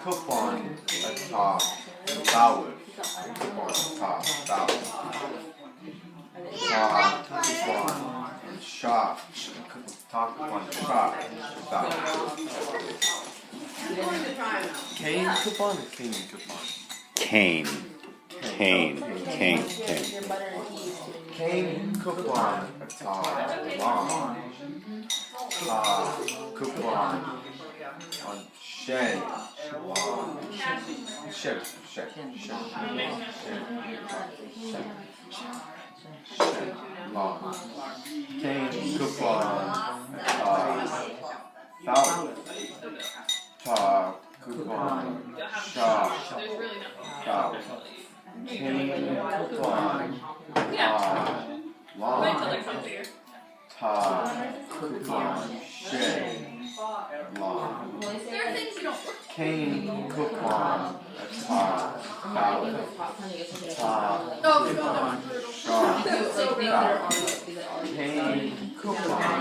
coupon, top, vowel, coupon, top, vowel, coupon, shop, top, coupon, shop, vowel. Cane coupon or cane coupon? Cane. Cane. Cane coupon, long, coupon, on shed, shed, long, cane coupon, foul, coupon, shop, foul, cane coupon, long, coupon, shed, long, cane coupon, foul, coupon, shop, foul, cane coupon,